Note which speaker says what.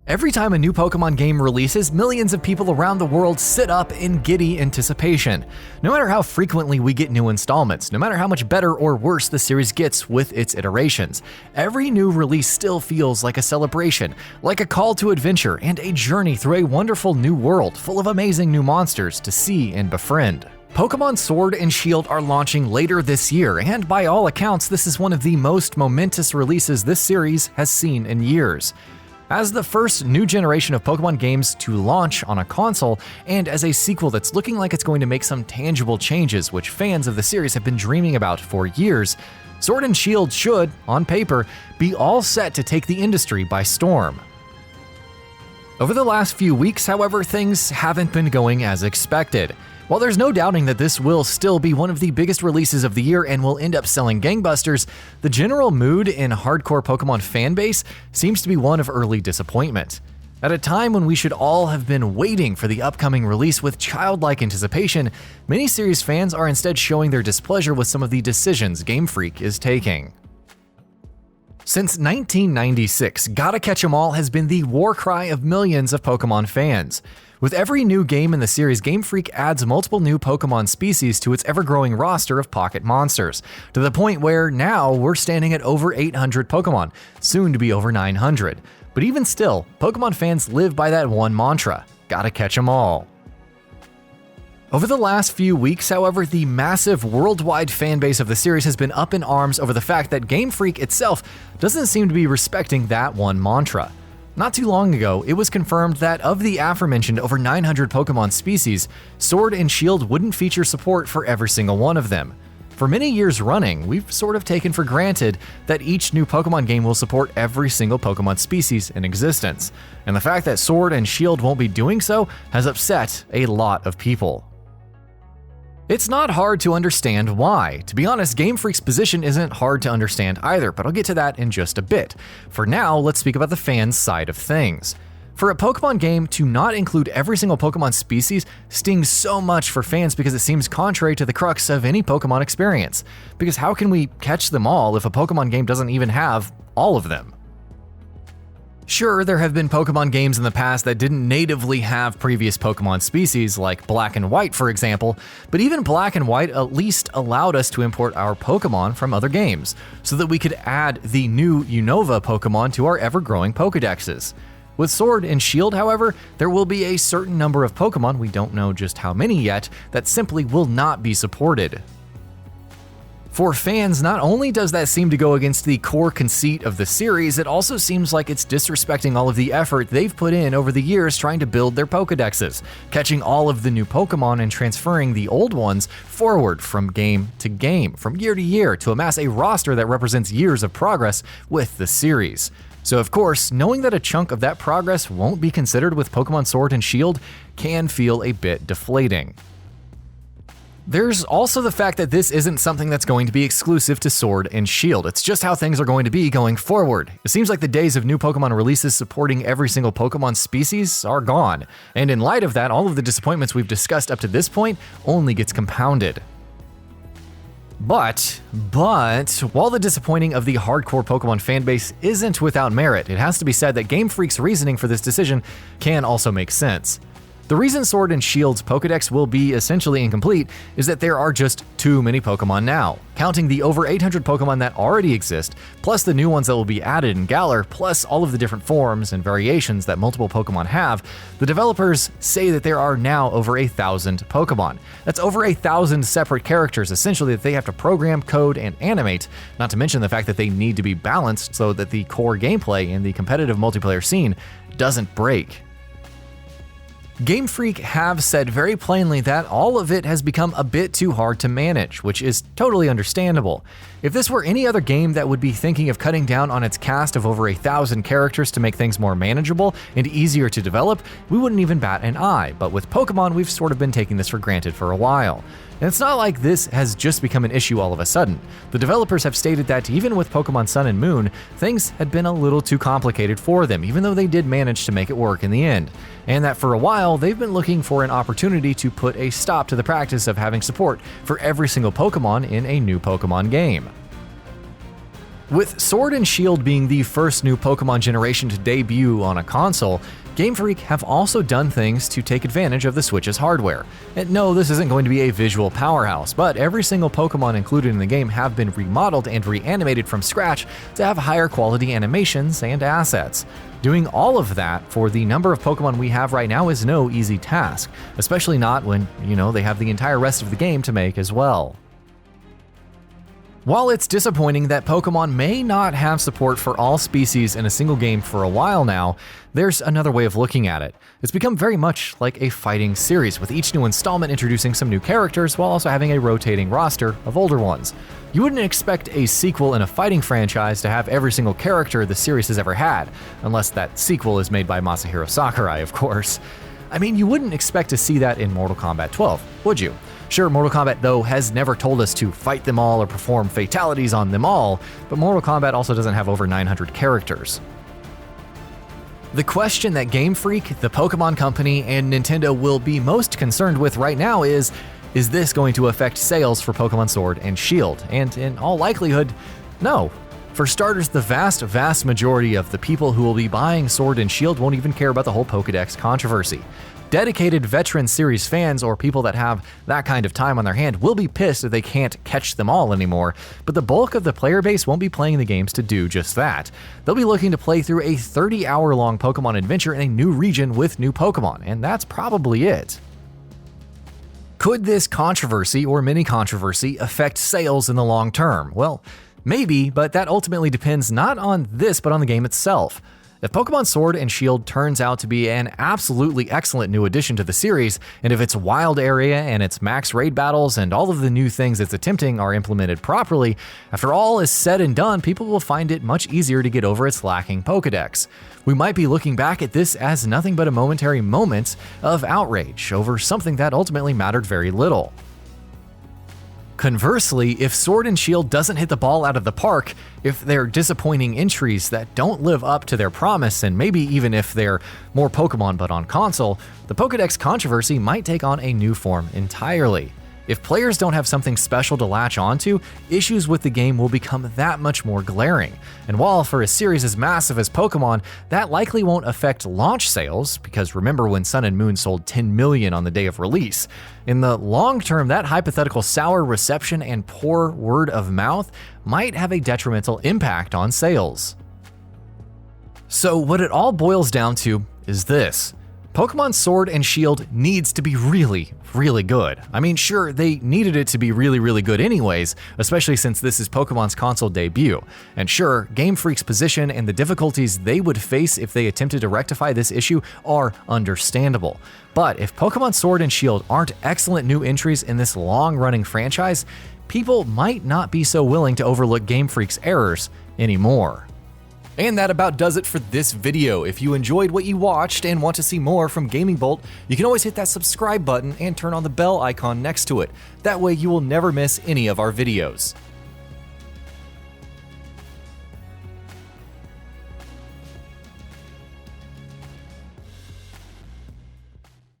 Speaker 1: Every time a new Pokemon game releases, millions of people around the world sit up in giddy anticipation. No matter how frequently we get new installments, no matter how much better or worse the series gets with its iterations, every new release still feels like a celebration, like a call to adventure and a journey through a wonderful new world full of amazing new monsters to see and befriend. Pokemon Sword and Shield are launching later this year, and by all accounts, this is one of the most momentous releases this series has seen in years. As the first new generation of Pokemon games to launch on a console, and as a sequel that's looking like it's going to make some tangible changes which fans of the series have been dreaming about for years, Sword and Shield should, on paper, be all set to take the industry by storm. Over the last few weeks, however, things haven't been going as expected. While there's no doubting that this will still be one of the biggest releases of the year and will end up selling gangbusters, the general mood in hardcore Pokemon fanbase seems to be one of early disappointment. At a time when we should all have been waiting for the upcoming release with childlike anticipation, many series fans are instead showing their displeasure with some of the decisions Game Freak is taking. Since 1996, Gotta Catch 'em all has been the war cry of millions of Pokemon fans. With every new game in the series, Game Freak adds multiple new Pokemon species to its ever-growing roster of pocket monsters, to the point where now we're standing at over 800 Pokemon, soon to be over 900. But even still, Pokemon fans live by that one mantra: gotta catch 'em all. Over the last few weeks, however, the massive worldwide fanbase of the series has been up in arms over the fact that Game Freak itself doesn't seem to be respecting that one mantra. Not too long ago, it was confirmed that of the aforementioned over 900 Pokemon species, Sword and Shield wouldn't feature support for every single one of them. For many years running, we've sort of taken for granted that each new Pokemon game will support every single Pokemon species in existence, and the fact that Sword and Shield won't be doing so has upset a lot of people. It's not hard to understand why. To be honest, Game Freak's position isn't hard to understand either, but I'll get to that in just a bit. For now, let's speak about the fans' side of things. For a Pokemon game to not include every single Pokemon species stings so much for fans because it seems contrary to the crux of any Pokemon experience. Because how can we catch them all if a Pokemon game doesn't even have all of them? Sure, there have been Pokemon games in the past that didn't natively have previous Pokemon species, like Black and White for example, but even Black and White at least allowed us to import our Pokemon from other games, so that we could add the new Unova Pokemon to our ever-growing Pokedexes. With Sword and Shield, however, there will be a certain number of Pokemon, we don't know just how many yet, that simply will not be supported. For fans, not only does that seem to go against the core conceit of the series, it also seems like it's disrespecting all of the effort they've put in over the years trying to build their Pokedexes, catching all of the new Pokemon and transferring the old ones forward from game to game, from year to year, to amass a roster that represents years of progress with the series. So of course, knowing that a chunk of that progress won't be considered with Pokemon Sword and Shield can feel a bit deflating. There's also the fact that this isn't something that's going to be exclusive to Sword and Shield. It's just how things are going to be going forward. It seems like the days of new Pokemon releases supporting every single Pokemon species are gone. And in light of that, all of the disappointments we've discussed up to this point only gets compounded. But, while the disappointing of the hardcore Pokemon fanbase isn't without merit, it has to be said that Game Freak's reasoning for this decision can also make sense. The reason Sword and Shield's Pokedex will be essentially incomplete is that there are just too many Pokemon now. Counting the over 800 Pokemon that already exist, plus the new ones that will be added in Galar, plus all of the different forms and variations that multiple Pokemon have, the developers say that there are now over 1,000 Pokemon. That's over 1,000 separate characters, essentially, that they have to program, code, and animate, not to mention the fact that they need to be balanced so that the core gameplay in the competitive multiplayer scene doesn't break. Game Freak have said very plainly that all of it has become a bit too hard to manage, which is totally understandable. If this were any other game that would be thinking of cutting down on its cast of over 1,000 characters to make things more manageable and easier to develop, we wouldn't even bat an eye, but with Pokemon we've sort of been taking this for granted for a while. And it's not like this has just become an issue all of a sudden. The developers have stated that even with Pokemon Sun and Moon, things had been a little too complicated for them, even though they did manage to make it work in the end. And that for a while, they've been looking for an opportunity to put a stop to the practice of having support for every single Pokemon in a new Pokemon game. With Sword and Shield being the first new Pokemon generation to debut on a console, Game Freak have also done things to take advantage of the Switch's hardware. And no, this isn't going to be a visual powerhouse, but every single Pokemon included in the game have been remodeled and reanimated from scratch to have higher quality animations and assets. Doing all of that for the number of Pokemon we have right now is no easy task, especially not when, they have the entire rest of the game to make as well. While it's disappointing that Pokemon may not have support for all species in a single game for a while now, there's another way of looking at it. It's become very much like a fighting series, with each new installment introducing some new characters while also having a rotating roster of older ones. You wouldn't expect a sequel in a fighting franchise to have every single character the series has ever had, unless that sequel is made by Masahiro Sakurai, of course. I mean, you wouldn't expect to see that in Mortal Kombat 12, would you? Sure, Mortal Kombat, though, has never told us to fight them all or perform fatalities on them all, but Mortal Kombat also doesn't have over 900 characters. The question that Game Freak, the Pokemon Company, and Nintendo will be most concerned with right now is this going to affect sales for Pokemon Sword and Shield? And in all likelihood, no. For starters, the vast majority of the people who will be buying Sword and Shield won't even care about the whole Pokédex controversy. Dedicated veteran series fans or people that have that kind of time on their hand will be pissed that they can't catch them all anymore, but the bulk of the player base won't be playing the games to do just that. They'll be looking to play through a 30-hour-long Pokemon adventure in a new region with new Pokemon, and that's probably it. Could this controversy or mini-controversy affect sales in the long term? Well, maybe, but that ultimately depends not on this but on the game itself. If Pokemon Sword and Shield turns out to be an absolutely excellent new addition to the series, and if its wild area and its max raid battles and all of the new things it's attempting are implemented properly, after all is said and done, people will find it much easier to get over its lacking Pokédex. We might be looking back at this as nothing but a momentary moment of outrage over something that ultimately mattered very little. Conversely, if Sword and Shield doesn't hit the ball out of the park, if they're disappointing entries that don't live up to their promise, and maybe even if they're more Pokemon but on console, the Pokédex controversy might take on a new form entirely. If players don't have something special to latch onto, issues with the game will become that much more glaring. And while for a series as massive as Pokemon, that likely won't affect launch sales, because remember when Sun and Moon sold 10 million on the day of release. In the long term, that hypothetical sour reception and poor word of mouth might have a detrimental impact on sales. So what it all boils down to is this. Pokemon Sword and Shield needs to be really good. I mean, sure, they needed it to be really good anyways, especially since this is Pokemon's console debut. And sure, Game Freak's position and the difficulties they would face if they attempted to rectify this issue are understandable. But if Pokemon Sword and Shield aren't excellent new entries in this long-running franchise, people might not be so willing to overlook Game Freak's errors anymore. And that about does it for this video. If you enjoyed what you watched and want to see more from GamingBolt, you can always hit that subscribe button and turn on the bell icon next to it. That way you will never miss any of our videos.